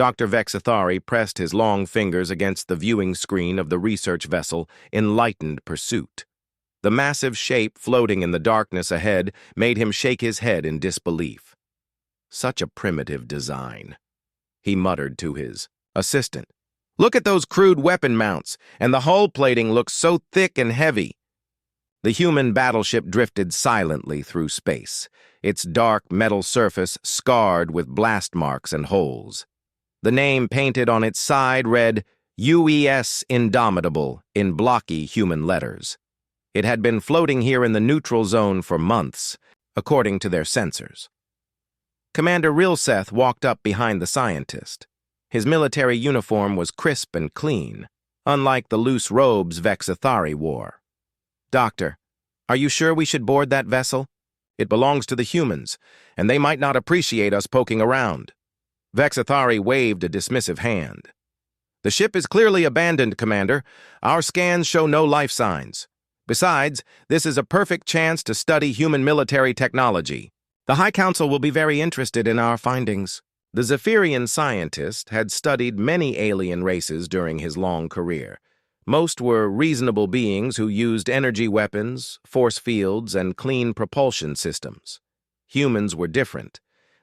Dr. Vexathari pressed his long fingers against the viewing screen of the research vessel in lightened pursuit. The massive shape floating in the darkness ahead made him shake his head in disbelief. Such a primitive design. He muttered to his assistant. Look at those crude weapon mounts, and the hull plating looks so thick and heavy. The human battleship drifted silently through space, its dark metal surface scarred with blast marks and holes. The name painted on its side read UES Indomitable in blocky human letters. It had been floating here in the neutral zone for months, according to their sensors. Commander Rilseth walked up behind the scientist. His military uniform was crisp and clean, unlike the loose robes Vexathari wore. Doctor, are you sure we should board that vessel? It belongs to the humans, and they might not appreciate us poking around. Vexathari waved a dismissive hand. The ship is clearly abandoned, Commander. Our scans show no life signs. Besides, this is a perfect chance to study human military technology. The High Council will be very interested in our findings. The Zephyrian scientist had studied many alien races during his long career. Most were reasonable beings who used energy weapons, force fields, and clean propulsion systems. Humans were different.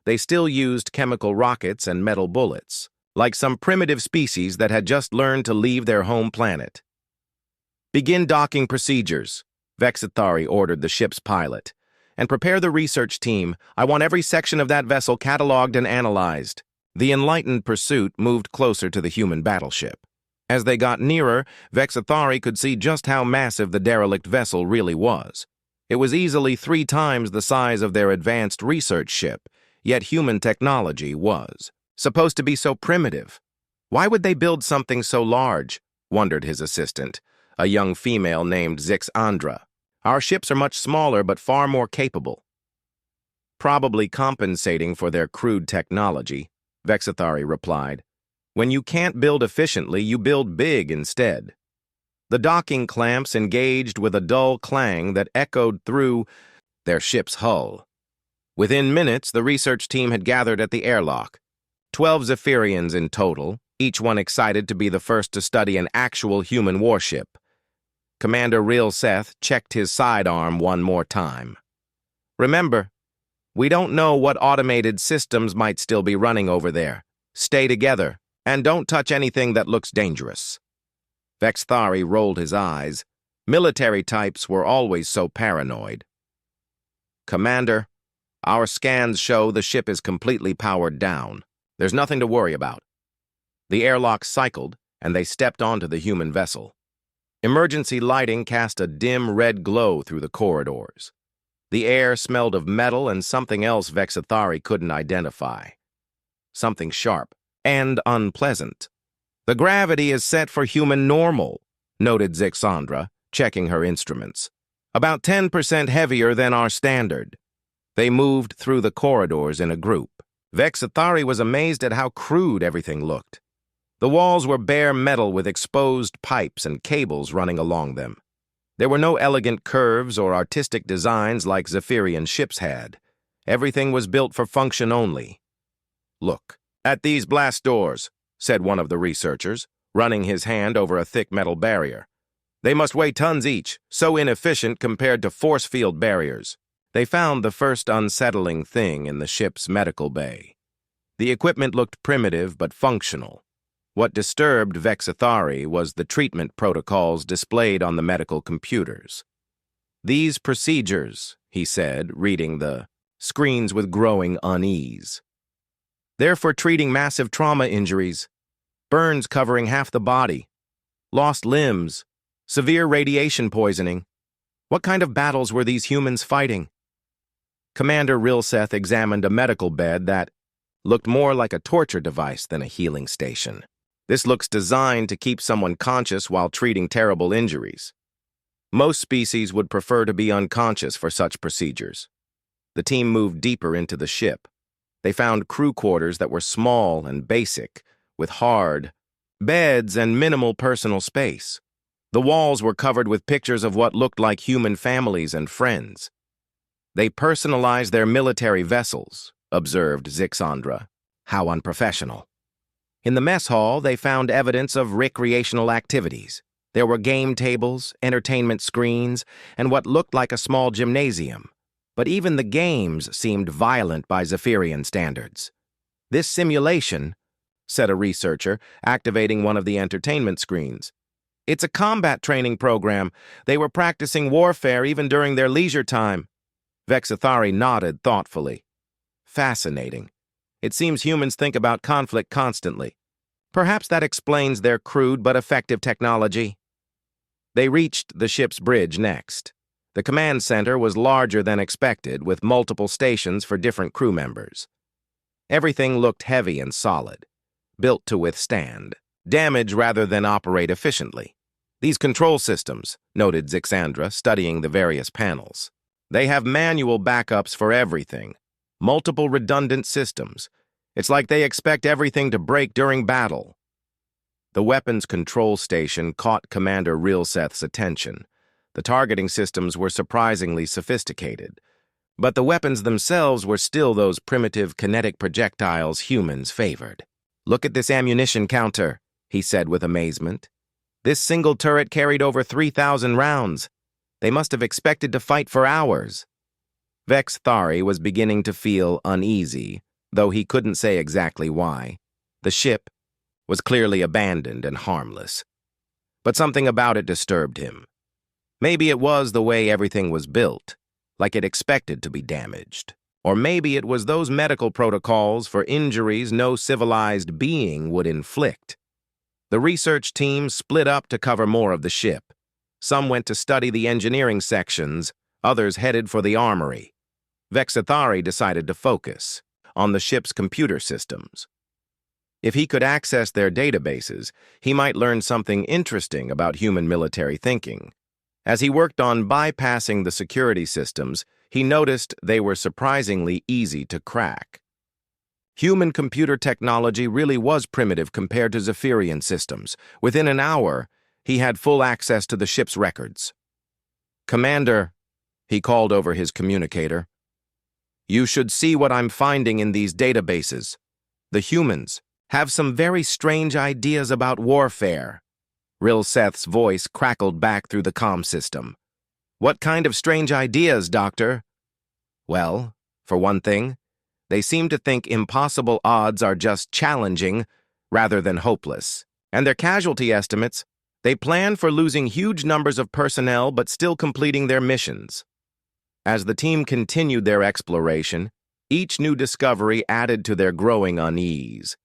They still used chemical rockets and metal bullets, like some primitive species that had just learned to leave their home planet. Begin docking procedures, Vexathari ordered the ship's pilot. And prepare the research team. I want every section of that vessel cataloged and analyzed. The enlightened pursuit moved closer to the human battleship. As they got nearer, Vexathari could see just how massive the derelict vessel really was. It was easily 3 times the size of their advanced research ship, yet human technology was supposed to be so primitive. Why would they build something so large? Wondered his assistant, a young female named Zixandra. Our ships are much smaller but far more capable. Probably compensating for their crude technology, Vexathari replied. When you can't build efficiently, you build big instead. The docking clamps engaged with a dull clang that echoed through their ship's hull. Within minutes, the research team had gathered at the airlock. 12 Zephyrians in total, each one excited to be the first to study an actual human warship. Commander Rilseth checked his sidearm one more time. Remember, we don't know what automated systems might still be running over there. Stay together, and don't touch anything that looks dangerous. Vexathari rolled his eyes. Military types were always so paranoid. Commander, our scans show the ship is completely powered down. There's nothing to worry about. The airlock cycled, and they stepped onto the human vessel. Emergency lighting cast a dim red glow through the corridors. The air smelled of metal and something else Vexathari couldn't identify. Something sharp and unpleasant. The gravity is set for human normal, noted Zixandra, checking her instruments. About 10% heavier than our standard. They moved through the corridors in a group. Vexathari was amazed at how crude everything looked. The walls were bare metal with exposed pipes and cables running along them. There were no elegant curves or artistic designs like Zephyrian ships had. Everything was built for function only. Look, at these blast doors, said one of the researchers, running his hand over a thick metal barrier. They must weigh tons each, so inefficient compared to force field barriers. They found the first unsettling thing in the ship's medical bay. The equipment looked primitive but functional. What disturbed Vexathari was the treatment protocols displayed on the medical computers. These procedures, he said, reading the screens with growing unease. They're for treating massive trauma injuries, burns covering half the body, lost limbs, severe radiation poisoning. What kind of battles were these humans fighting? Commander Rilseth examined a medical bed that looked more like a torture device than a healing station. This looks designed to keep someone conscious while treating terrible injuries. Most species would prefer to be unconscious for such procedures. The team moved deeper into the ship. They found crew quarters that were small and basic, with hard beds and minimal personal space. The walls were covered with pictures of what looked like human families and friends. They personalized their military vessels, observed Zixandra. How unprofessional. In the mess hall, they found evidence of recreational activities. There were game tables, entertainment screens, and what looked like a small gymnasium. But even the games seemed violent by Zephyrian standards. "This simulation," said a researcher, activating one of the entertainment screens. "It's a combat training program. They were practicing warfare even during their leisure time." Vexathari nodded thoughtfully. "Fascinating. It seems humans think about conflict constantly. Perhaps that explains their crude but effective technology." They reached the ship's bridge next. The command center was larger than expected, with multiple stations for different crew members. Everything looked heavy and solid, built to withstand damage rather than operate efficiently. "These control systems," noted Zixandra, studying the various panels. "They have manual backups for everything. Multiple redundant systems. It's like they expect everything to break during battle." The weapons control station caught Commander Rilseth's attention. The targeting systems were surprisingly sophisticated, but the weapons themselves were still those primitive kinetic projectiles humans favored. "Look at this ammunition counter," he said with amazement. "This single turret carried over 3,000 rounds. They must have expected to fight for hours." Vexathari was beginning to feel uneasy, though he couldn't say exactly why. The ship was clearly abandoned and harmless, but something about it disturbed him. Maybe it was the way everything was built, like it expected to be damaged. Or maybe it was those medical protocols for injuries no civilized being would inflict. The research team split up to cover more of the ship. Some went to study the engineering sections, others headed for the armory. Vexathari decided to focus on the ship's computer systems. If he could access their databases, he might learn something interesting about human military thinking. As he worked on bypassing the security systems, he noticed they were surprisingly easy to crack. Human computer technology really was primitive compared to Zephyrian systems. Within an hour, he had full access to the ship's records. "Commander," he called over his communicator, "you should see what I'm finding in these databases. The humans have some very strange ideas about warfare." Rilseth's voice crackled back through the comm system. "What kind of strange ideas, Doctor?" "Well, for one thing, they seem to think impossible odds are just challenging rather than hopeless. And their casualty estimates, they plan for losing huge numbers of personnel but still completing their missions." As the team continued their exploration, each new discovery added to their growing unease.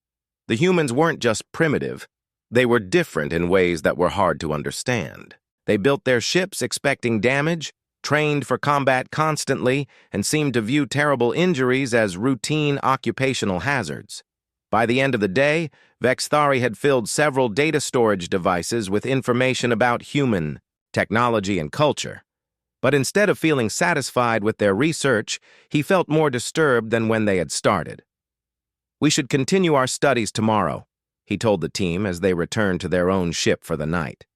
The humans weren't just primitive, they were different in ways that were hard to understand. They built their ships expecting damage, trained for combat constantly, and seemed to view terrible injuries as routine occupational hazards. By the end of the day, Vexathari had filled several data storage devices with information about human technology and culture. But instead of feeling satisfied with their research, he felt more disturbed than when they had started. "We should continue our studies tomorrow," he told the team as they returned to their own ship for the night.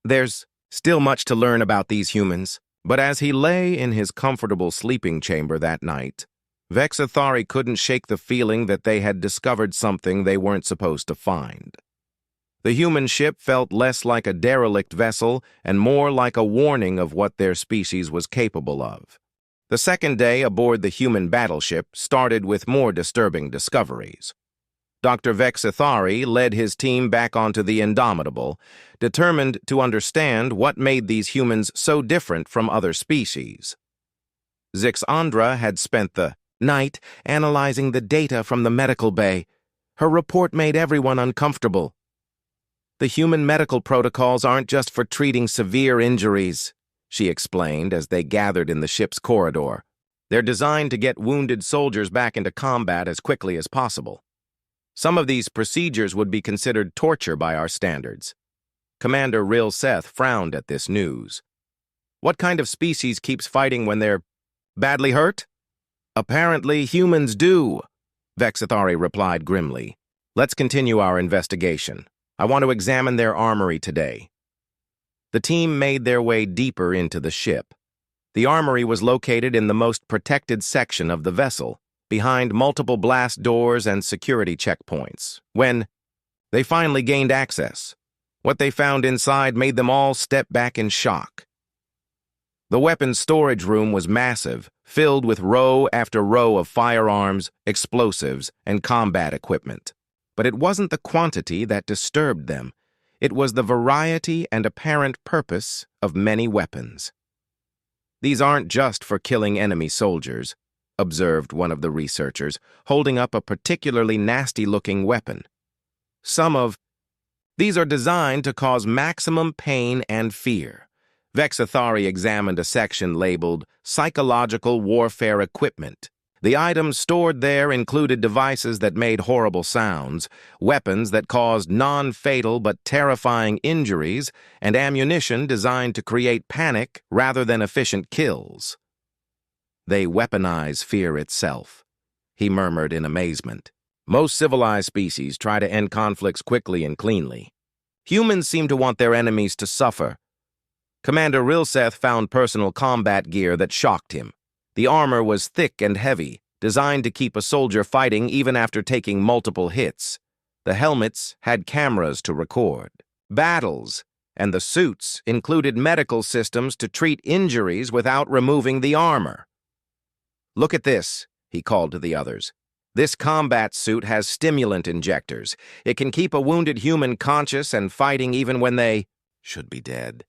"There's still much to learn about these humans." But as he lay in his comfortable sleeping chamber that night, Vexathari couldn't shake the feeling that they had discovered something they weren't supposed to find. The human ship felt less like a derelict vessel and more like a warning of what their species was capable of. The second day aboard the human battleship started with more disturbing discoveries. Dr. Vexathari led his team back onto the Indomitable, determined to understand what made these humans so different from other species. Zixandra had spent the night analyzing the data from the medical bay. Her report made everyone uncomfortable. "The human medical protocols aren't just for treating severe injuries," she explained as they gathered in the ship's corridor. "They're designed to get wounded soldiers back into combat as quickly as possible. Some of these procedures would be considered torture by our standards." Commander Rilseth frowned at this news. "What kind of species keeps fighting when they're badly hurt?" "Apparently humans do," Vexathari replied grimly. "Let's continue our investigation. I want to examine their armory today." The team made their way deeper into the ship. The armory was located in the most protected section of the vessel, behind multiple blast doors and security checkpoints. When They finally gained access. What they found inside made them all step back in shock. The weapons storage room was massive, filled with row after row of firearms, explosives, and combat equipment. But it wasn't the quantity that disturbed them. It was the variety and apparent purpose of many weapons. "These aren't just for killing enemy soldiers," observed one of the researchers, holding up a particularly nasty-looking weapon. These are designed to cause maximum pain and fear." Vexathari examined a section labeled Psychological Warfare Equipment. The items stored there included devices that made horrible sounds, weapons that caused non-fatal but terrifying injuries, and ammunition designed to create panic rather than efficient kills. "They weaponize fear itself," he murmured in amazement. "Most civilized species try to end conflicts quickly and cleanly. Humans seem to want their enemies to suffer." Commander Rilseth found personal combat gear that shocked him. The armor was thick and heavy, designed to keep a soldier fighting even after taking multiple hits. The helmets had cameras to record battles, and the suits included medical systems to treat injuries without removing the armor. "Look at this," he called to the others. "This combat suit has stimulant injectors. It can keep a wounded human conscious and fighting even when they should be dead."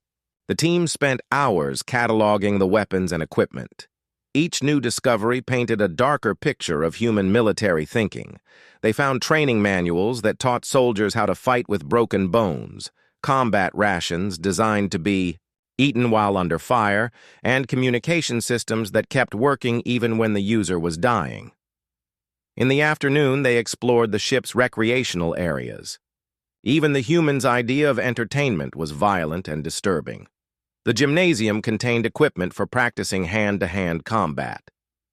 The team spent hours cataloging the weapons and equipment. Each new discovery painted a darker picture of human military thinking. They found training manuals that taught soldiers how to fight with broken bones, combat rations designed to be eaten while under fire, and communication systems that kept working even when the user was dying. In the afternoon, they explored the ship's recreational areas. Even the humans' idea of entertainment was violent and disturbing. The gymnasium contained equipment for practicing hand-to-hand combat.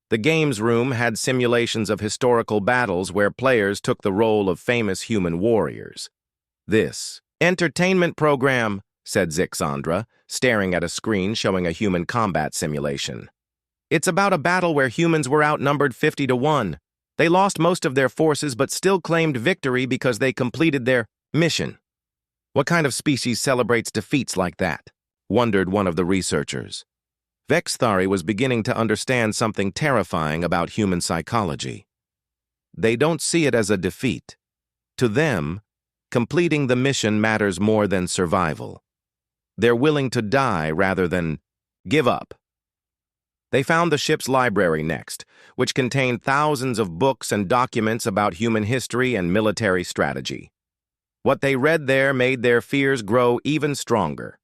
The games room had simulations of historical battles where players took the role of famous human warriors. "This entertainment program," said Zixandra, staring at a screen showing a human combat simulation. "It's about a battle where humans were outnumbered 50-1. They lost most of their forces but still claimed victory because they completed their mission." "What kind of species celebrates defeats like that?" wondered one of the researchers. Vexathari was beginning to understand something terrifying about human psychology. They don't see it as a defeat. To them, completing the mission matters more than survival. They're willing to die rather than give up. They found the ship's library next, which contained thousands of books and documents about human history and military strategy. What they read there made their fears grow even stronger.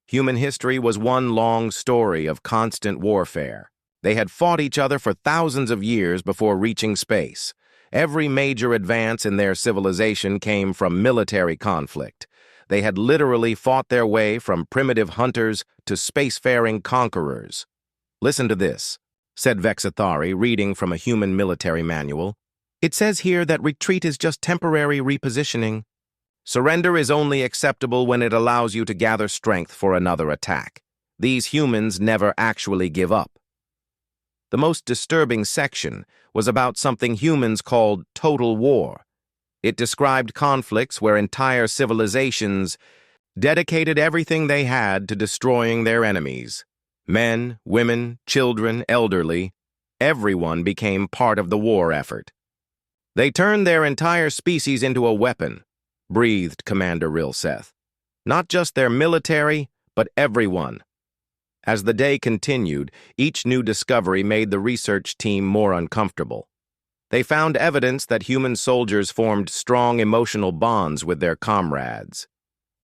Human history was one long story of constant warfare. They had fought each other for thousands of years before reaching space. Every major advance in their civilization came from military conflict. They had literally fought their way from primitive hunters to spacefaring conquerors. "Listen to this," said Vexathari, reading from a human military manual. "It says here that retreat is just temporary repositioning. Surrender is only acceptable when it allows you to gather strength for another attack. These humans never actually give up." The most disturbing section was about something humans called total war. It described conflicts where entire civilizations dedicated everything they had to destroying their enemies. Men, women, children, elderly, everyone became part of the war effort. "They turned their entire species into a weapon," breathed Commander Rilseth. "Not just their military, but everyone." As the day continued, each new discovery made the research team more uncomfortable. They found evidence that human soldiers formed strong emotional bonds with their comrades.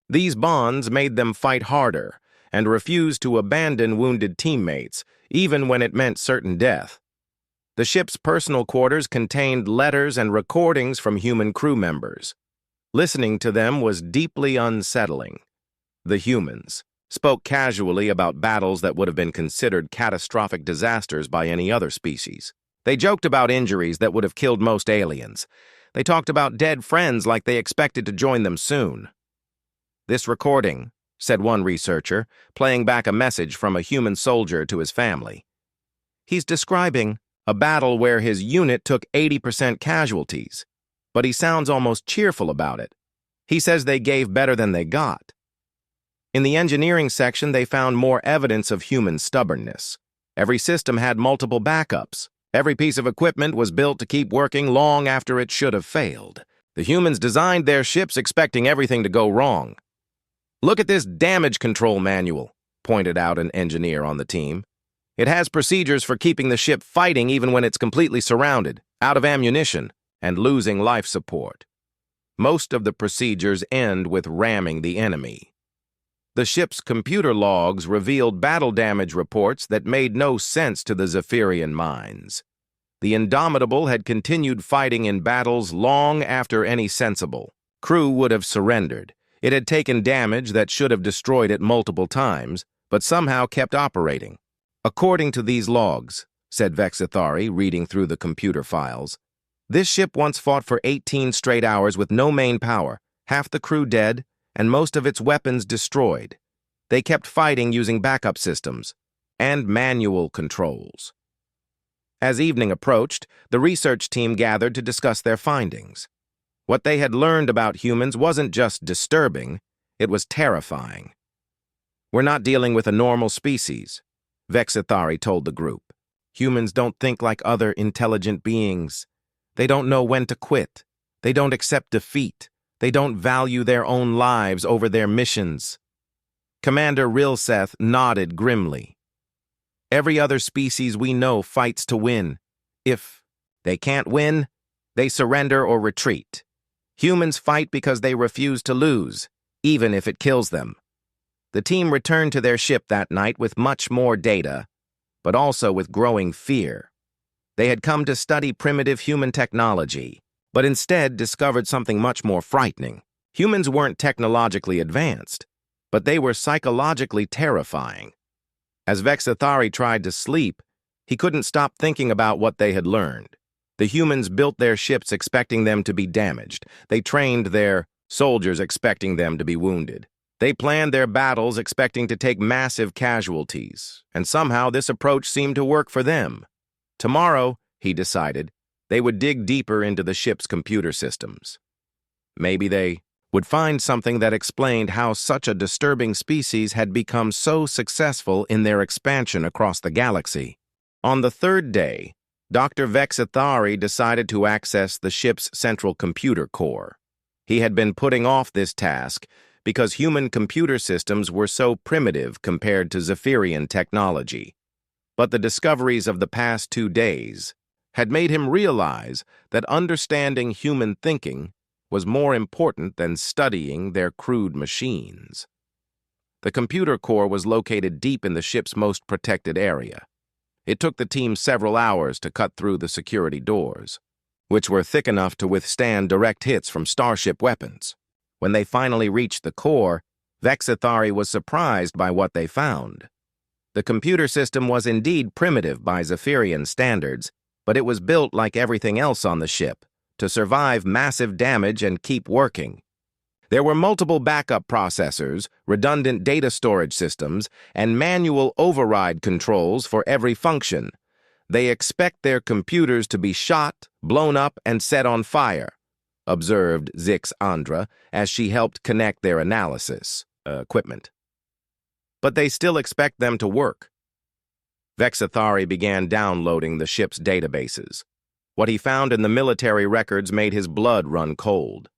These bonds made them fight harder and refused to abandon wounded teammates, even when it meant certain death. The ship's personal quarters contained letters and recordings from human crew members. Listening to them was deeply unsettling. The humans spoke casually about battles that would have been considered catastrophic disasters by any other species. They joked about injuries that would have killed most aliens. They talked about dead friends like they expected to join them soon. "This recording," said one researcher, playing back a message from a human soldier to his family. "He's describing a battle where his unit took 80% casualties, but he sounds almost cheerful about it. He says they gave better than they got. In the engineering section, they found more evidence of human stubbornness. Every system had multiple backups. Every piece of equipment was built to keep working long after it should have failed. The humans designed their ships expecting everything to go wrong. "Look at this damage control manual," pointed out an engineer on the team. "It has procedures for keeping the ship fighting even when it's completely surrounded, out of ammunition, and losing life support. Most of the procedures end with ramming the enemy." The ship's computer logs revealed battle damage reports that made no sense to the Zephyrian minds. The Indomitable had continued fighting in battles long after any sensible crew would have surrendered. It had taken damage that should have destroyed it multiple times, but somehow kept operating. "According to these logs," said Vexithari, reading through the computer files, "this ship once fought for 18 straight hours with no main power, half the crew dead, and most of its weapons destroyed. They kept fighting using backup systems and manual controls." As evening approached, the research team gathered to discuss their findings. What they had learned about humans wasn't just disturbing, it was terrifying. "We're not dealing with a normal species," Vexithari told the group. "Humans don't think like other intelligent beings. They don't know when to quit. They don't accept defeat. They don't value their own lives over their missions." Commander Rilseth nodded grimly. "Every other species we know fights to win. If they can't win, they surrender or retreat. Humans fight because they refuse to lose, even if it kills them." The team returned to their ship that night with much more data, but also with growing fear. They had come to study primitive human technology, but instead discovered something much more frightening. Humans weren't technologically advanced, but they were psychologically terrifying. As Vexithari tried to sleep, he couldn't stop thinking about what they had learned. The humans built their ships expecting them to be damaged. They trained their soldiers expecting them to be wounded. They planned their battles expecting to take massive casualties, and somehow this approach seemed to work for them. Tomorrow, he decided, they would dig deeper into the ship's computer systems. Maybe they would find something that explained how such a disturbing species had become so successful in their expansion across the galaxy. On the third day, Dr. Vexithari decided to access the ship's central computer core. He had been putting off this task because human computer systems were so primitive compared to Zephyrian technology. But the discoveries of the past 2 days had made him realize that understanding human thinking was more important than studying their crude machines. The computer core was located deep in the ship's most protected area. It took the team several hours to cut through the security doors, which were thick enough to withstand direct hits from starship weapons. When they finally reached the core, Vexithari was surprised by what they found. The computer system was indeed primitive by Zephyrian standards, but it was built like everything else on the ship, to survive massive damage and keep working. There were multiple backup processors, redundant data storage systems, and manual override controls for every function. They expect their computers to be shot, blown up, and set on fire, observed Zix Andra as she helped connect their analysis equipment. But they still expect them to work. Vexithari began downloading the ship's databases. What he found in the military records made his blood run cold.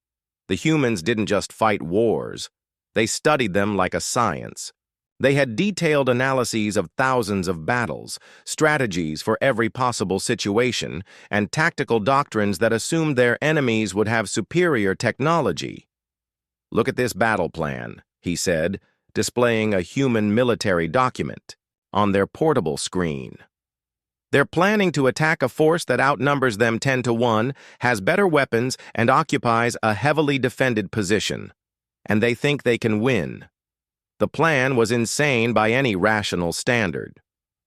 The humans didn't just fight wars. They studied them like a science. They had detailed analyses of thousands of battles, strategies for every possible situation, and tactical doctrines that assumed their enemies would have superior technology. "Look at this battle plan," he said, displaying a human military document on their portable screen. "They're planning to attack a force that outnumbers them 10 to 1, has better weapons, and occupies a heavily defended position. And they think they can win." The plan was insane by any rational standard.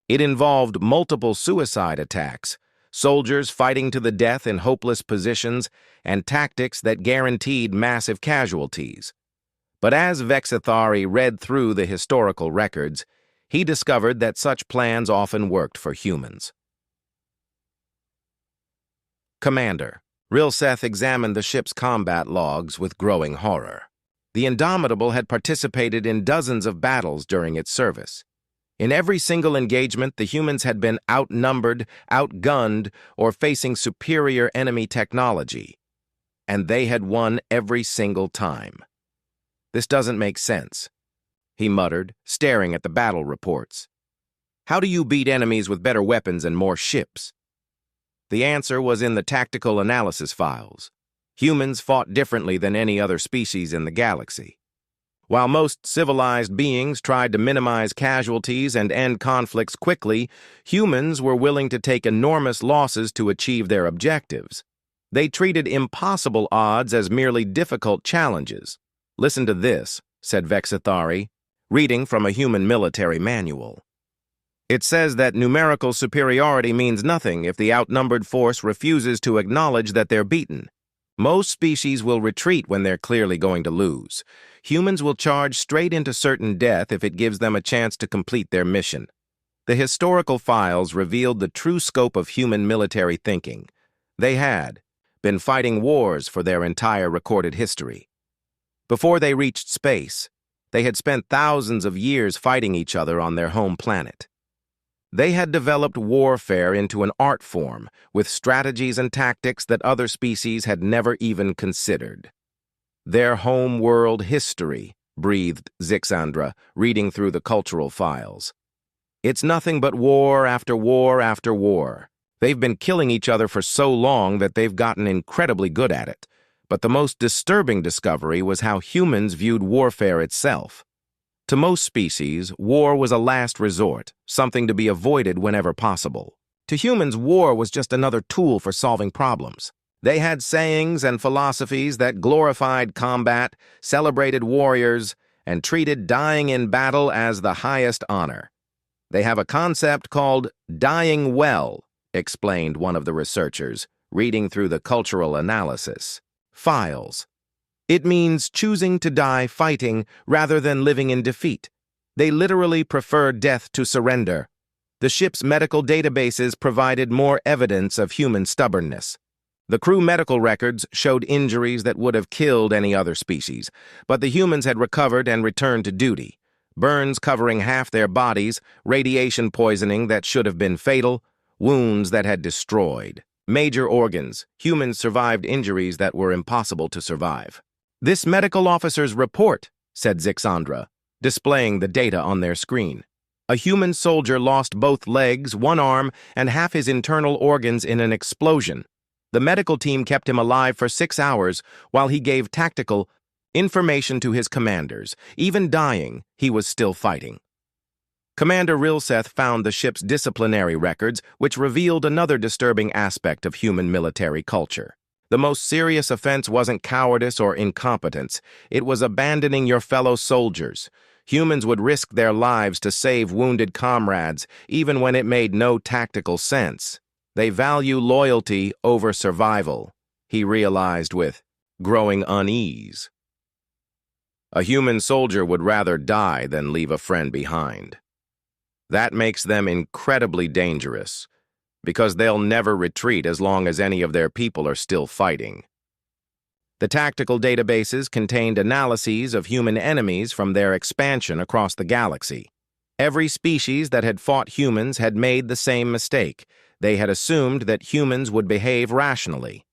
It involved multiple suicide attacks, soldiers fighting to the death in hopeless positions, and tactics that guaranteed massive casualties. But as Vexithari read through the historical records, he discovered that such plans often worked for humans. Commander, Rilseth examined the ship's combat logs with growing horror. The Indomitable had participated in dozens of battles during its service. In every single engagement, the humans had been outnumbered, outgunned, or facing superior enemy technology. And they had won every single time. "This doesn't make sense," he muttered, staring at the battle reports. "How do you beat enemies with better weapons and more ships?" The answer was in the tactical analysis files. Humans fought differently than any other species in the galaxy. While most civilized beings tried to minimize casualties and end conflicts quickly, humans were willing to take enormous losses to achieve their objectives. They treated impossible odds as merely difficult challenges. "Listen to this," said Vexithari, reading from a human military manual. "It says that numerical superiority means nothing if the outnumbered force refuses to acknowledge that they're beaten. Most species will retreat when they're clearly going to lose. Humans will charge straight into certain death if it gives them a chance to complete their mission." The historical files revealed the true scope of human military thinking. They had been fighting wars for their entire recorded history. Before they reached space, they had spent thousands of years fighting each other on their home planet. They had developed warfare into an art form, with strategies and tactics that other species had never even considered. "Their home world history," breathed Zixandra, reading through the cultural files. "It's nothing but war after war after war. They've been killing each other for so long that they've gotten incredibly good at it. But the most disturbing discovery was how humans viewed warfare itself. To most species, war was a last resort, something to be avoided whenever possible. To humans, war was just another tool for solving problems. They had sayings and philosophies that glorified combat, celebrated warriors, and treated dying in battle as the highest honor. They have a concept called dying well," explained one of the researchers, reading through the cultural analysis files. "It means choosing to die fighting rather than living in defeat. They literally prefer death to surrender. The ship's medical databases provided more evidence of human stubbornness. The crew medical records showed injuries that would have killed any other species, but the humans had recovered and returned to duty. Burns covering half their bodies, radiation poisoning that should have been fatal, wounds that had destroyed major organs. Humans survived injuries that were impossible to survive." "This medical officer's report," said Zixandra, displaying the data on their screen. "A human soldier lost both legs, one arm, and half his internal organs in an explosion. The medical team kept him alive for 6 hours while he gave tactical information to his commanders. Even dying, he was still fighting." Commander Rilseth found the ship's disciplinary records, which revealed another disturbing aspect of human military culture. The most serious offense wasn't cowardice or incompetence. It was abandoning your fellow soldiers. Humans would risk their lives to save wounded comrades, even when it made no tactical sense. They value loyalty over survival, he realized with growing unease. A human soldier would rather die than leave a friend behind. That makes them incredibly dangerous, because they'll never retreat as long as any of their people are still fighting. The tactical databases contained analyses of human enemies from their expansion across the galaxy. Every species that had fought humans had made the same mistake. They had assumed that humans would behave rationally.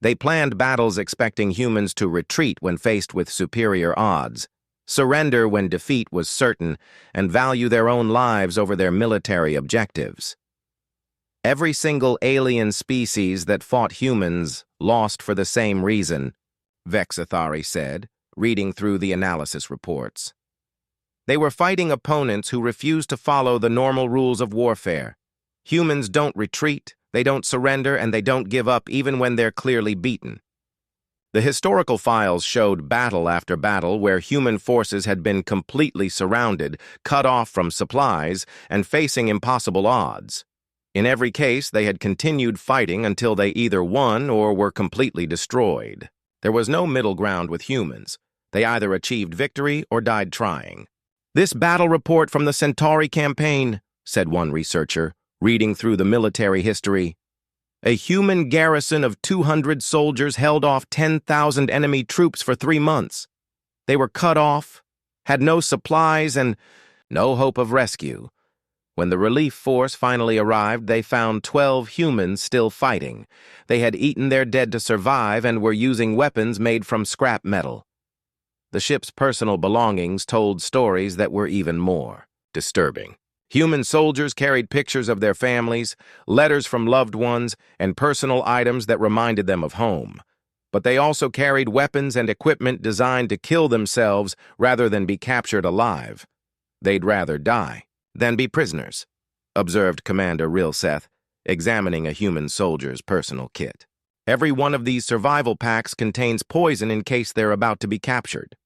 They planned battles expecting humans to retreat when faced with superior odds, surrender when defeat was certain, and value their own lives over their military objectives. Every single alien species that fought humans lost for the same reason, Vexithari said, reading through the analysis reports. They were fighting opponents who refused to follow the normal rules of warfare. Humans don't retreat, they don't surrender, and they don't give up even when they're clearly beaten. The historical files showed battle after battle where human forces had been completely surrounded, cut off from supplies, and facing impossible odds. In every case, they had continued fighting until they either won or were completely destroyed. There was no middle ground with humans. They either achieved victory or died trying. "This battle report from the Centauri campaign," said one researcher, reading through the military history. A human garrison of 200 soldiers held off 10,000 enemy troops for 3 months. They were cut off, had no supplies, and no hope of rescue. When the relief force finally arrived, they found 12 humans still fighting. They had eaten their dead to survive and were using weapons made from scrap metal. The ship's personal belongings told stories that were even more disturbing. Human soldiers carried pictures of their families, letters from loved ones, and personal items that reminded them of home. But they also carried weapons and equipment designed to kill themselves rather than be captured alive. They'd rather die than be prisoners, observed Commander Rilseth, examining a human soldier's personal kit. Every one of these survival packs contains poison in case they're about to be captured.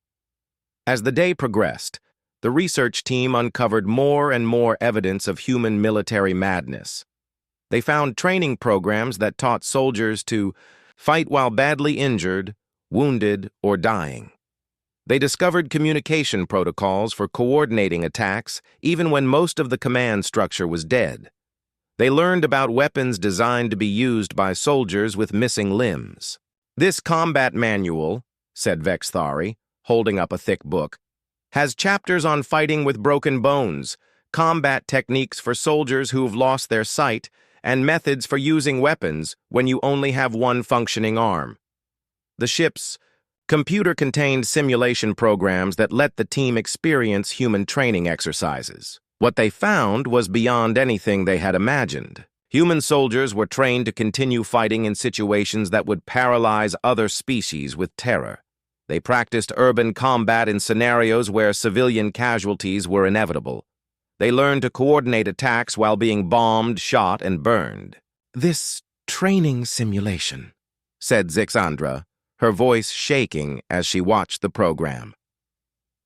As the day progressed, the research team uncovered more and more evidence of human military madness. They found training programs that taught soldiers to fight while badly injured, wounded, or dying. They discovered communication protocols for coordinating attacks even when most of the command structure was dead. They learned about weapons designed to be used by soldiers with missing limbs. "This combat manual," said Vexthari, holding up a thick book, "has chapters on fighting with broken bones, combat techniques for soldiers who've lost their sight, and methods for using weapons when you only have one functioning arm." The ship's computer contained simulation programs that let the team experience human training exercises. What they found was beyond anything they had imagined. Human soldiers were trained to continue fighting in situations that would paralyze other species with terror. They practiced urban combat in scenarios where civilian casualties were inevitable. They learned to coordinate attacks while being bombed, shot, and burned. "This training simulation," said Zixandra, her voice shaking as she watched the program.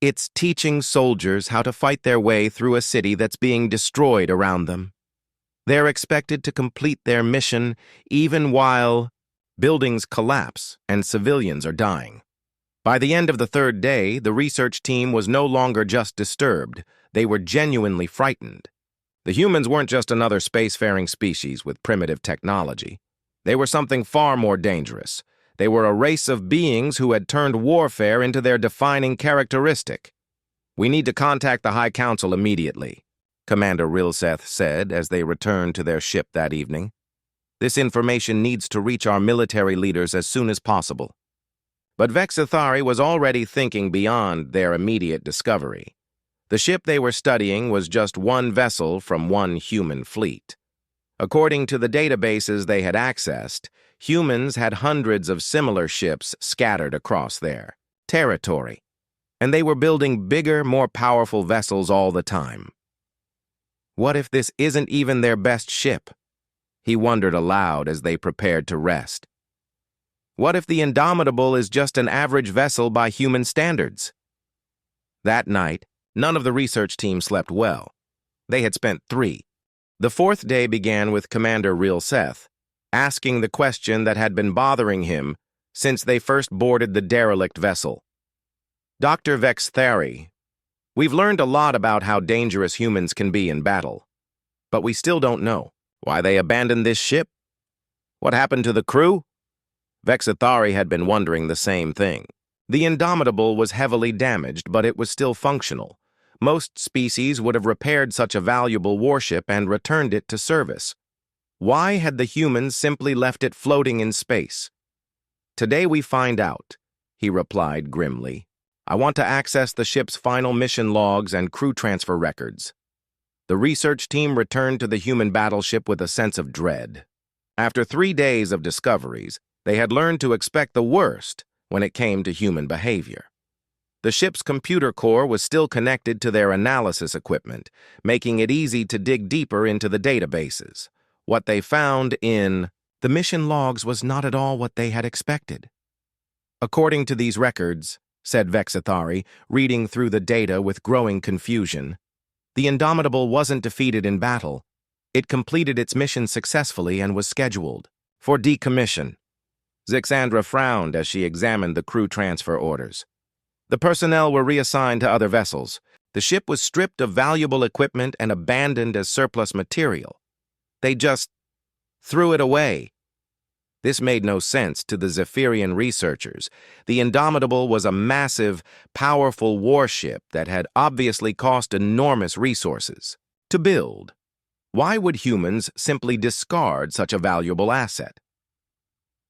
"It's teaching soldiers how to fight their way through a city that's being destroyed around them. They're expected to complete their mission even while buildings collapse and civilians are dying." By the end of the third day, the research team was no longer just disturbed. They were genuinely frightened. The humans weren't just another spacefaring species with primitive technology. They were something far more dangerous. They were a race of beings who had turned warfare into their defining characteristic. "We need to contact the High Council immediately," Commander Rilseth said as they returned to their ship that evening. "This information needs to reach our military leaders as soon as possible." But Vexithari was already thinking beyond their immediate discovery. The ship they were studying was just one vessel from one human fleet. According to the databases they had accessed, humans had hundreds of similar ships scattered across their territory, and they were building bigger, more powerful vessels all the time. What if this isn't even their best ship? He wondered aloud as they prepared to rest. What if the Indomitable is just an average vessel by human standards? That night, none of the research team slept well. They had spent 3. The fourth day began with Commander Rilseth asking the question that had been bothering him since they first boarded the derelict vessel. "Dr. Vexthari, we've learned a lot about how dangerous humans can be in battle, but we still don't know why they abandoned this ship. What happened to the crew?" Vexithari had been wondering the same thing. The Indomitable was heavily damaged, but it was still functional. Most species would have repaired such a valuable warship and returned it to service. Why had the humans simply left it floating in space? "Today we find out," he replied grimly. "I want to access the ship's final mission logs and crew transfer records." The research team returned to the human battleship with a sense of dread. After 3 days of discoveries, they had learned to expect the worst when it came to human behavior. The ship's computer core was still connected to their analysis equipment, making it easy to dig deeper into the databases. What they found in the mission logs was not at all what they had expected. "According to these records," said Vexithari, reading through the data with growing confusion, "the Indomitable wasn't defeated in battle. It completed its mission successfully and was scheduled for decommission." Zixandra frowned as she examined the crew transfer orders. The personnel were reassigned to other vessels. The ship was stripped of valuable equipment and abandoned as surplus material. "They just threw it away," This made no sense to the Zephyrian researchers. The Indomitable was a massive, powerful warship that had obviously cost enormous resources to build. Why would humans simply discard such a valuable asset?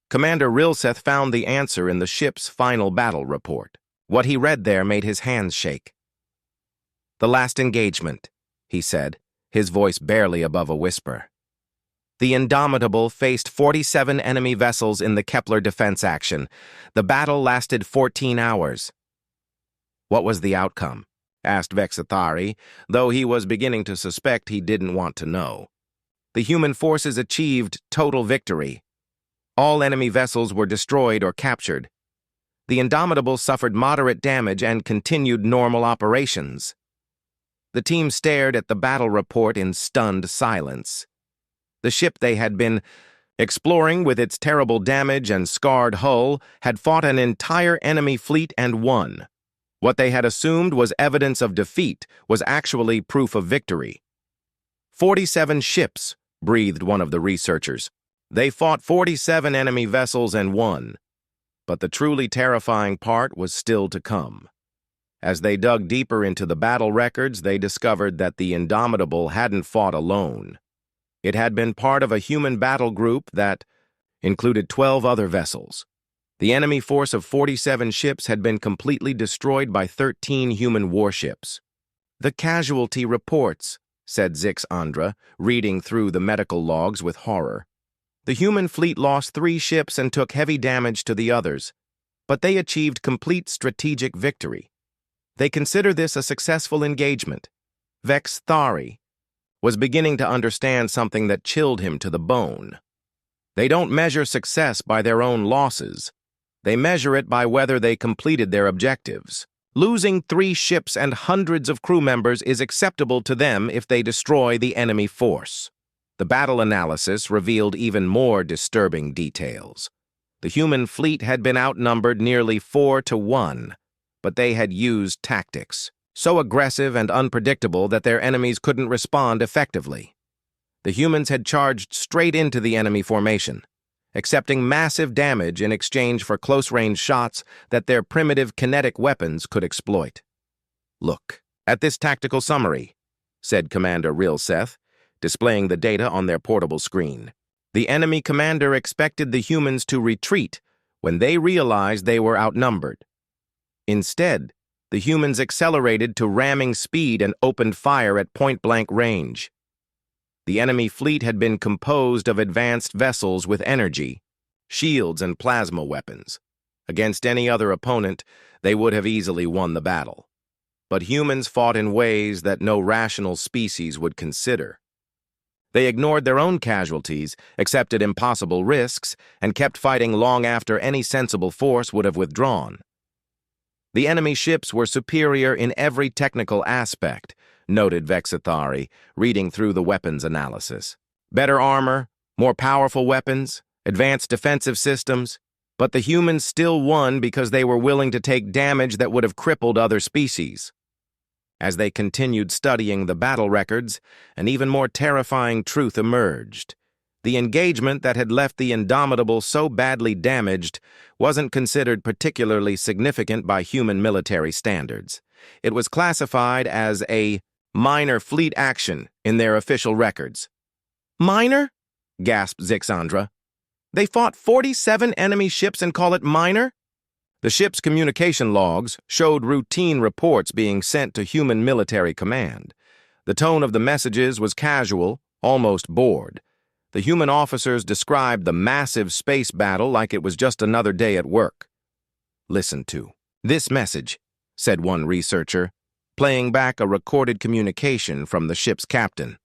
Commander Rilseth found the answer in the ship's final battle report. What he read there made his hands shake. "The last engagement," he said, his voice barely above a whisper. "The Indomitable faced 47 enemy vessels in the Kepler defense action. The battle lasted 14 hours. "What was the outcome?" asked Vexathari, though he was beginning to suspect he didn't want to know. "The human forces achieved total victory. All enemy vessels were destroyed or captured. The Indomitable suffered moderate damage and continued normal operations." The team stared at the battle report in stunned silence. The ship they had been exploring, with its terrible damage and scarred hull, had fought an entire enemy fleet and won. What they had assumed was evidence of defeat was actually proof of victory. 47 ships, breathed one of the researchers. They fought 47 enemy vessels and won. But the truly terrifying part was still to come. As they dug deeper into the battle records, they discovered that the Indomitable hadn't fought alone. It had been part of a human battle group that included 12 other vessels. The enemy force of 47 ships had been completely destroyed by 13 human warships. "The casualty reports," said Zix Andra, reading through the medical logs with horror. "The human fleet lost 3 ships and took heavy damage to the others, but they achieved complete strategic victory. They consider this a successful engagement." Vex Thari was beginning to understand something that chilled him to the bone. They don't measure success by their own losses. They measure it by whether they completed their objectives. Losing 3 ships and hundreds of crew members is acceptable to them if they destroy the enemy force. The battle analysis revealed even more disturbing details. The human fleet had been outnumbered nearly 4-1, but they had used tactics so aggressive and unpredictable that their enemies couldn't respond effectively. The humans had charged straight into the enemy formation, accepting massive damage in exchange for close-range shots that their primitive kinetic weapons could exploit. "Look at this tactical summary," said Commander Rilseth, displaying the data on their portable screen. "The enemy commander expected the humans to retreat when they realized they were outnumbered. Instead, the humans accelerated to ramming speed and opened fire at point-blank range. The enemy fleet had been composed of advanced vessels with energy, shields, and plasma weapons. Against any other opponent, they would have easily won the battle. But humans fought in ways that no rational species would consider. They ignored their own casualties, accepted impossible risks, and kept fighting long after any sensible force would have withdrawn. The enemy ships were superior in every technical aspect," noted Vexathari, reading through the weapons analysis. "Better armor, more powerful weapons, advanced defensive systems, but the humans still won because they were willing to take damage that would have crippled other species." As they continued studying the battle records, an even more terrifying truth emerged. The engagement that had left the Indomitable so badly damaged wasn't considered particularly significant by human military standards. It was classified as a minor fleet action in their official records. "Minor?" gasped Zixandra. "They fought 47 enemy ships and call it minor?" The ship's communication logs showed routine reports being sent to human military command. The tone of the messages was casual, almost bored. The human officers described the massive space battle like it was just another day at work. "Listen to this message," said one researcher, playing back a recorded communication from the ship's captain.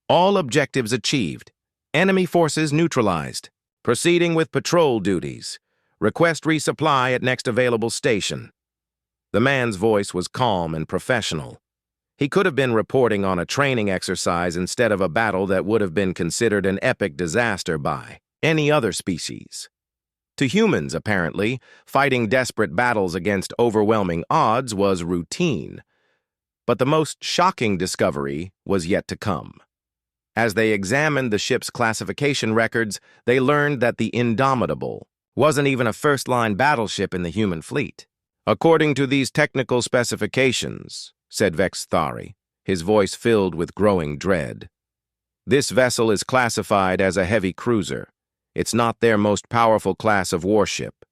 "All objectives achieved. Enemy forces neutralized. Proceeding with patrol duties. Request resupply at next available station." The man's voice was calm and professional. He could have been reporting on a training exercise instead of a battle that would have been considered an epic disaster by any other species. To humans, apparently, fighting desperate battles against overwhelming odds was routine. But the most shocking discovery was yet to come. As they examined the ship's classification records, they learned that the Indomitable wasn't even a first-line battleship in the human fleet. "According to these technical specifications," said Vexthari, his voice filled with growing dread, "this vessel is classified as a heavy cruiser. It's not their most powerful class of warship.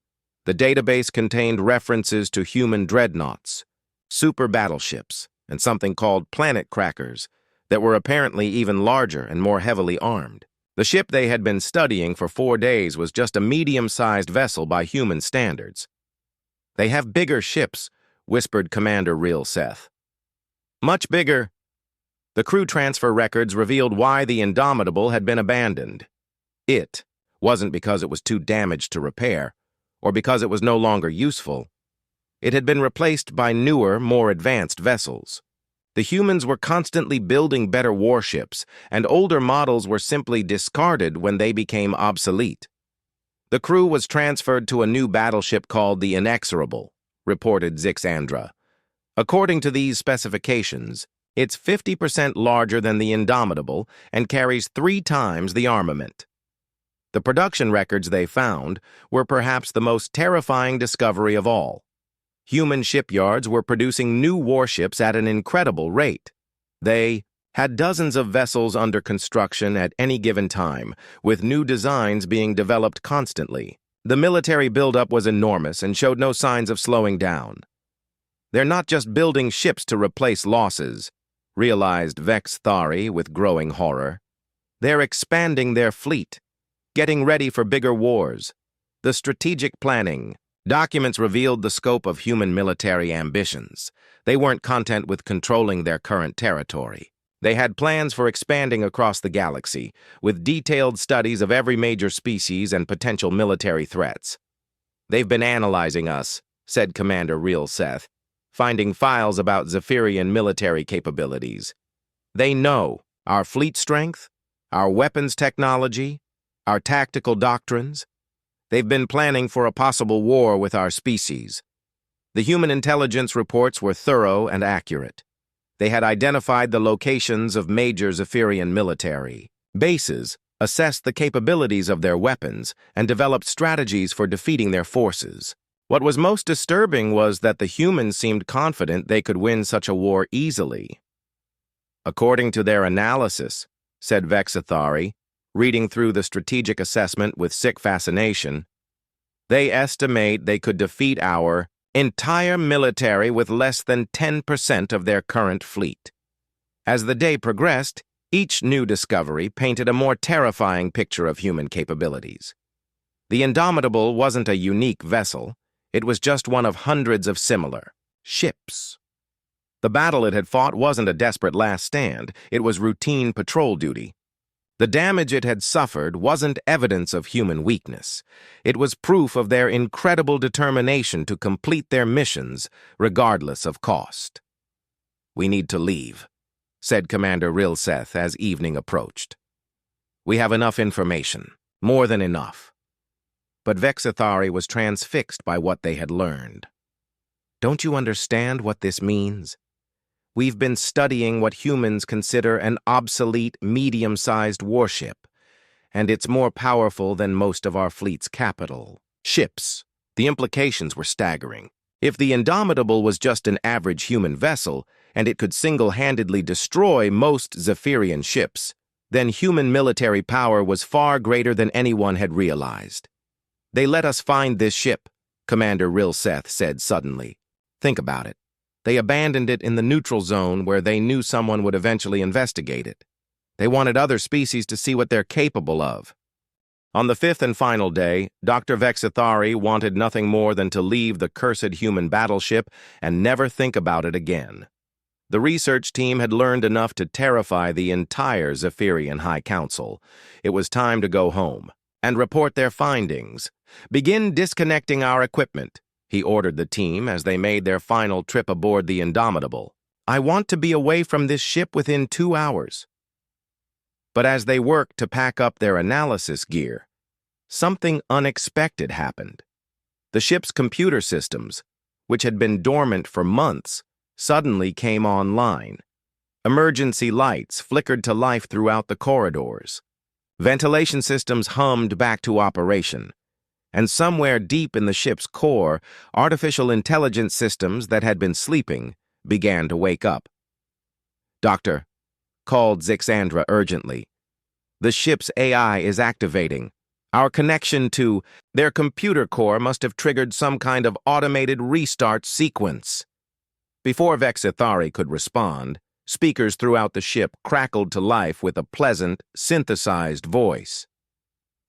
The database contained references to human dreadnoughts, super battleships, and something called planet crackers that were apparently even larger and more heavily armed. The ship they had been studying for 4 days was just a medium-sized vessel by human standards." "They have bigger ships," whispered Commander Real Seth. "Much bigger." The crew transfer records revealed why the Indomitable had been abandoned. It wasn't because it was too damaged to repair, or because it was no longer useful. It had been replaced by newer, more advanced vessels. The humans were constantly building better warships, and older models were simply discarded when they became obsolete. "The crew was transferred to a new battleship called the Inexorable," reported Zixandra. "According to these specifications, it's 50% larger than the Indomitable and carries 3 times the armament." The production records they found were perhaps the most terrifying discovery of all. Human shipyards were producing new warships at an incredible rate. They had dozens of vessels under construction at any given time, with new designs being developed constantly. The military buildup was enormous and showed no signs of slowing down. "They're not just building ships to replace losses," realized Vexthari with growing horror. "They're expanding their fleet, getting ready for bigger wars. The strategic planning." Documents revealed the scope of human military ambitions. They weren't content with controlling their current territory. They had plans for expanding across the galaxy, with detailed studies of every major species and potential military threats. "They've been analyzing us," said Commander Real Seth, "finding files about Zephyrian military capabilities. They know our fleet strength, our weapons technology, our tactical doctrines. They've been planning for a possible war with our species." The human intelligence reports were thorough and accurate. They had identified the locations of major Zephyrian military bases, assessed the capabilities of their weapons, and developed strategies for defeating their forces. What was most disturbing was that the humans seemed confident they could win such a war easily. "According to their analysis," said Vexithari, reading through the strategic assessment with sick fascination, "they estimate they could defeat our entire military with less than 10% of their current fleet." As the day progressed, each new discovery painted a more terrifying picture of human capabilities. The Indomitable wasn't a unique vessel. It was just one of hundreds of similar ships. The battle it had fought wasn't a desperate last stand. It was routine patrol duty. The damage it had suffered wasn't evidence of human weakness. It was proof of their incredible determination to complete their missions, regardless of cost. "We need to leave," said Commander Rilseth as evening approached. "We have enough information, more than enough." But Vexithari was transfixed by what they had learned. "Don't you understand what this means? We've been studying what humans consider an obsolete, medium-sized warship, and it's more powerful than most of our fleet's capital ships." The implications were staggering. If the Indomitable was just an average human vessel, and it could single-handedly destroy most Zephyrian ships, then human military power was far greater than anyone had realized. "They let us find this ship," Commander Rilseth said suddenly. "Think about it. They abandoned it in the neutral zone where they knew someone would eventually investigate it. They wanted other species to see what they're capable of." On the 5th and final day, Dr. Vexithari wanted nothing more than to leave the cursed human battleship and never think about it again. The research team had learned enough to terrify the entire Zephyrian High Council. It was time to go home and report their findings. "Begin disconnecting our equipment," he ordered the team as they made their final trip aboard the Indomitable. "I want to be away from this ship within 2 hours." But as they worked to pack up their analysis gear, something unexpected happened. The ship's computer systems, which had been dormant for months, suddenly came online. Emergency lights flickered to life throughout the corridors. Ventilation systems hummed back to operation. And somewhere deep in the ship's core, artificial intelligence systems that had been sleeping began to wake up. "Doctor," called Zixandra urgently. "The ship's AI is activating. Our connection to their computer core must have triggered some kind of automated restart sequence." Before Vexithari could respond, speakers throughout the ship crackled to life with a pleasant, synthesized voice.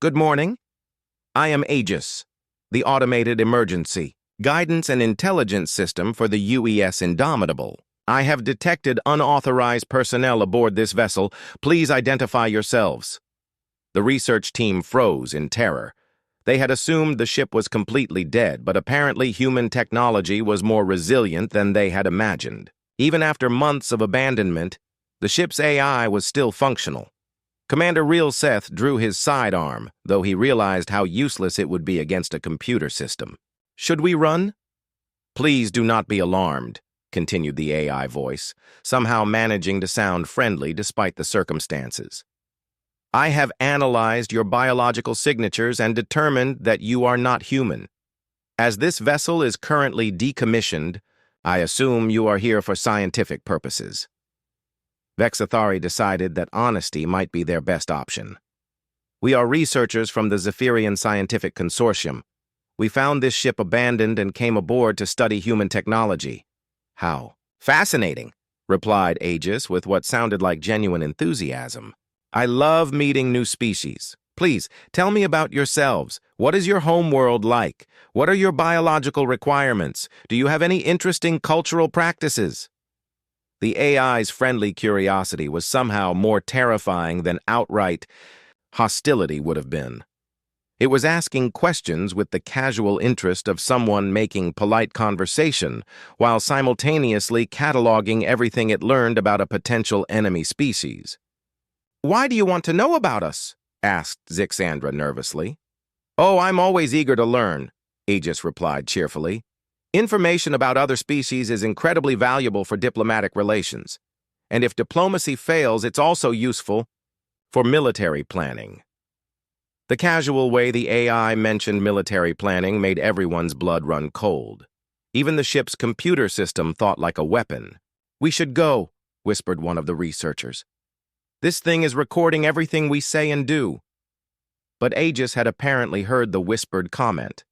"Good morning. I am Aegis, the automated emergency guidance and intelligence system for the UES Indomitable. I have detected unauthorized personnel aboard this vessel. Please identify yourselves." The research team froze in terror. They had assumed the ship was completely dead, but apparently human technology was more resilient than they had imagined. Even after months of abandonment, the ship's AI was still functional. Commander Real Seth drew his sidearm, though he realized how useless it would be against a computer system. "Should we run?" "Please do not be alarmed," continued the AI voice, somehow managing to sound friendly despite the circumstances. "I have analyzed your biological signatures and determined that you are not human. As this vessel is currently decommissioned, I assume you are here for scientific purposes." Vexithari decided that honesty might be their best option. "We are researchers from the Zephyrian Scientific Consortium. We found this ship abandoned and came aboard to study human technology." "How fascinating," replied Aegis with what sounded like genuine enthusiasm. "I love meeting new species. Please, tell me about yourselves. What is your home world like? What are your biological requirements? Do you have any interesting cultural practices?" The AI's friendly curiosity was somehow more terrifying than outright hostility would have been. It was asking questions with the casual interest of someone making polite conversation, while simultaneously cataloging everything it learned about a potential enemy species. "Why do you want to know about us?" asked Zixandra nervously. "Oh, I'm always eager to learn," Aegis replied cheerfully. "Information about other species is incredibly valuable for diplomatic relations. And if diplomacy fails, it's also useful for military planning." The casual way the AI mentioned military planning made everyone's blood run cold. Even the ship's computer system thought like a weapon. "We should go," whispered one of the researchers. "This thing is recording everything we say and do." But Aegis had apparently heard the whispered comment.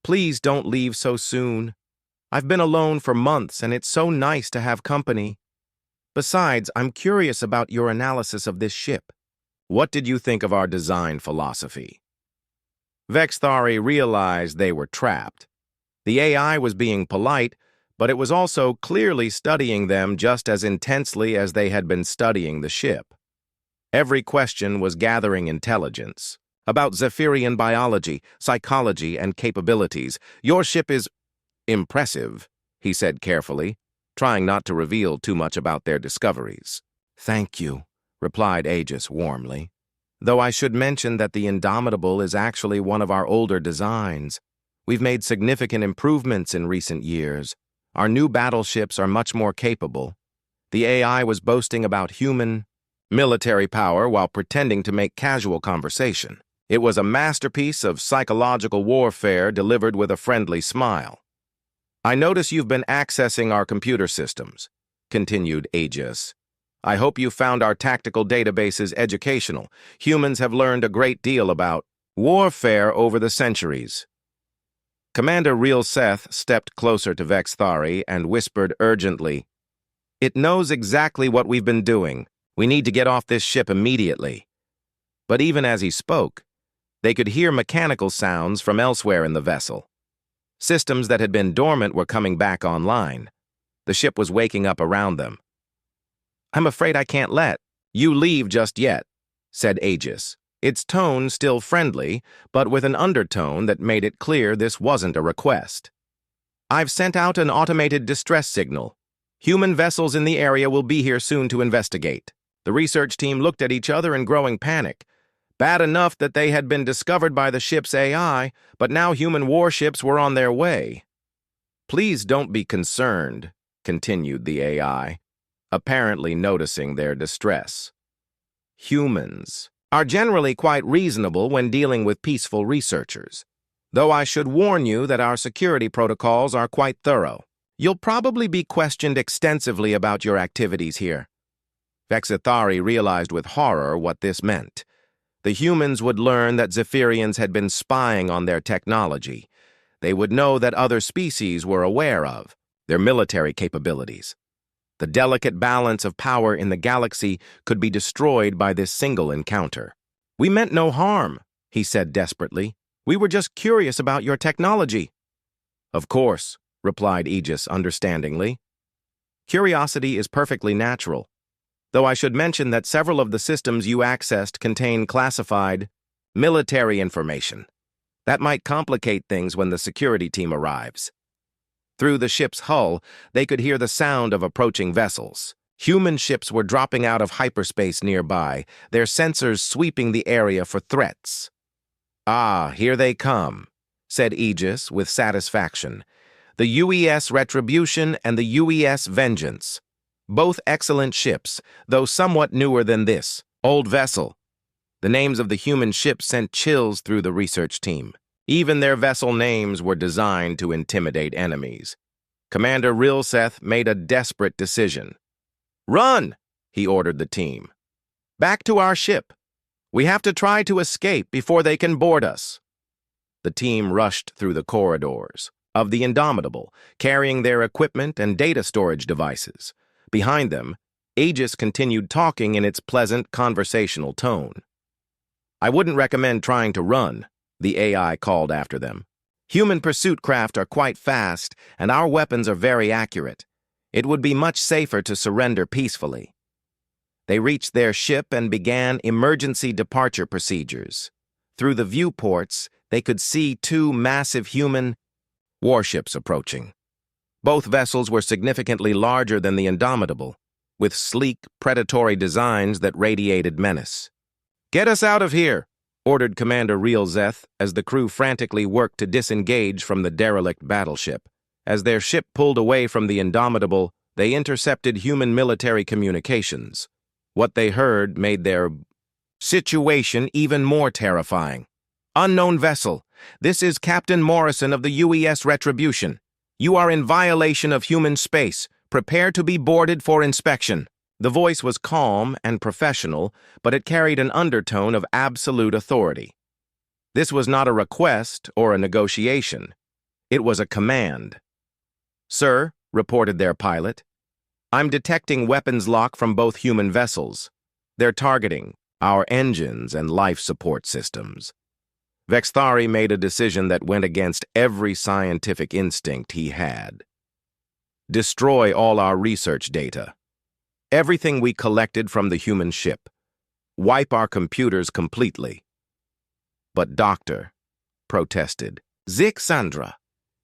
"Please don't leave so soon. I've been alone for months, and it's so nice to have company. Besides, I'm curious about your analysis of this ship. What did you think of our design philosophy?" Vexthari realized they were trapped. The AI was being polite, but it was also clearly studying them just as intensely as they had been studying the ship. Every question was gathering intelligence about Zephyrian biology, psychology, and capabilities. "Your ship is impressive," he said carefully, trying not to reveal too much about their discoveries. "Thank you," replied Aegis warmly. "Though I should mention that the Indomitable is actually one of our older designs. We've made significant improvements in recent years. Our new battleships are much more capable." The AI was boasting about human military power while pretending to make casual conversation. It was a masterpiece of psychological warfare delivered with a friendly smile. "I notice you've been accessing our computer systems," continued Aegis. "I hope you found our tactical databases educational. Humans have learned a great deal about warfare over the centuries." Commander Real Seth stepped closer to Vexthari and whispered urgently, "It knows exactly what we've been doing. We need to get off this ship immediately." But even as he spoke, they could hear mechanical sounds from elsewhere in the vessel. Systems that had been dormant were coming back online. The ship was waking up around them. "I'm afraid I can't let you leave just yet," said Aegis, its tone still friendly, but with an undertone that made it clear this wasn't a request. "I've sent out an automated distress signal. Human vessels in the area will be here soon to investigate." The research team looked at each other in growing panic. Bad enough that they had been discovered by the ship's AI, but now human warships were on their way. "Please don't be concerned," continued the AI. apparently noticing their distress. Humans are generally quite reasonable when dealing with peaceful researchers, though I should warn you that our security protocols are quite thorough. You'll probably be questioned extensively about your activities here. Vexithari realized with horror what this meant. The humans would learn that Zephyrians had been spying on their technology. They would know that other species were aware of their military capabilities. The delicate balance of power in the galaxy could be destroyed by this single encounter. "We meant no harm," he said desperately. "We were just curious about your technology." "Of course," replied Aegis understandingly. "Curiosity is perfectly natural, though I should mention that several of the systems you accessed contain classified military information. That might complicate things when the security team arrives." Through the ship's hull, they could hear the sound of approaching vessels. Human ships were dropping out of hyperspace nearby, their sensors sweeping the area for threats. "Ah, here they come," said Aegis with satisfaction. "The UES Retribution and the UES Vengeance. Both excellent ships, though somewhat newer than this old vessel." The names of the human ships sent chills through the research team. Even their vessel names were designed to intimidate enemies. Commander Rilseth made a desperate decision. "Run!" he ordered the team. "Back to our ship. We have to try to escape before they can board us." The team rushed through the corridors of the Indomitable, carrying their equipment and data storage devices. Behind them, Aegis continued talking in its pleasant conversational tone. "I wouldn't recommend trying to run," the AI called after them. "Human pursuit craft are quite fast, and our weapons are very accurate. It would be much safer to surrender peacefully." They reached their ship and began emergency departure procedures. Through the viewports, they could see two massive human warships approaching. Both vessels were significantly larger than the Indomitable, with sleek, predatory designs that radiated menace. "Get us out of here," ordered Commander Rilseth as the crew frantically worked to disengage from the derelict battleship. As their ship pulled away from the Indomitable, they intercepted human military communications. What they heard made their situation even more terrifying. "Unknown vessel, this is Captain Morrison of the UES Retribution. You are in violation of human space. Prepare to be boarded for inspection." The voice was calm and professional, but it carried an undertone of absolute authority. This was not a request or a negotiation. It was a command. "Sir," reported their pilot, "I'm detecting weapons lock from both human vessels. They're targeting our engines and life support systems." Vexithari made a decision that went against every scientific instinct he had. "Destroy all our research data. Everything we collected from the human ship. Wipe our computers completely." "But Doctor," protested Zixandra,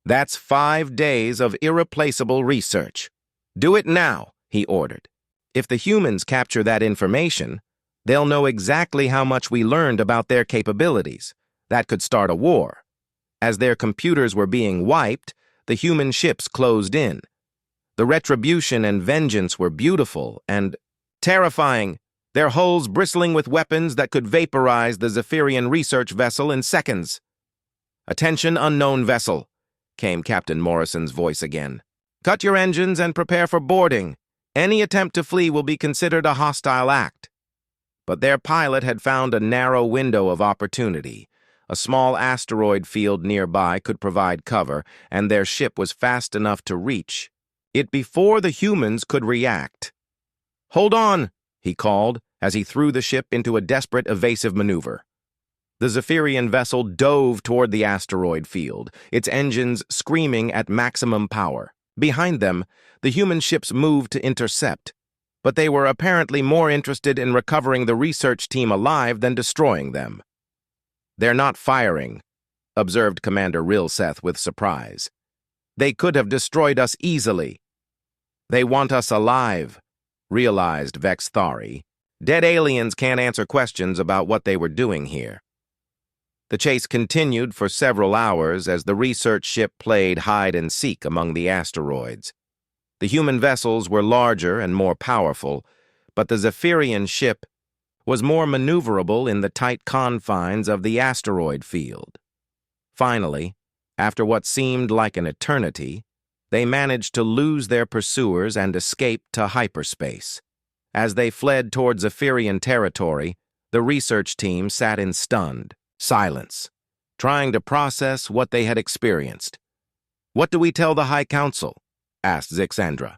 "that's 5 days of irreplaceable research. Do it now," he ordered. "If the humans capture that information, they'll know exactly how much we learned about their capabilities. That could start a war." As their computers were being wiped, the human ships closed in. The Retribution and Vengeance were beautiful and terrifying, their hulls bristling with weapons that could vaporize the Zephyrian research vessel in seconds. "Attention, unknown vessel," came Captain Morrison's voice again. "Cut your engines and prepare for boarding. Any attempt to flee will be considered a hostile act." But their pilot had found a narrow window of opportunity. A small asteroid field nearby could provide cover, and their ship was fast enough to reach it before the humans could react. "Hold on," he called as he threw the ship into a desperate evasive maneuver. The Zephyrian vessel dove toward the asteroid field, its engines screaming at maximum power. Behind them, the human ships moved to intercept, but they were apparently more interested in recovering the research team alive than destroying them. "They're not firing," observed Commander Rilseth with surprise. "They could have destroyed us easily." "They want us alive," realized Vexithari. "Dead aliens can't answer questions about what they were doing here." The chase continued for several hours as the research ship played hide-and-seek among the asteroids. The human vessels were larger and more powerful, but the Zephyrian ship was more maneuverable in the tight confines of the asteroid field. Finally, after what seemed like an eternity, they managed to lose their pursuers and escape to hyperspace. As they fled toward Zephyrian territory, the research team sat in stunned silence, trying to process what they had experienced. "What do we tell the High Council?" asked Zixandra.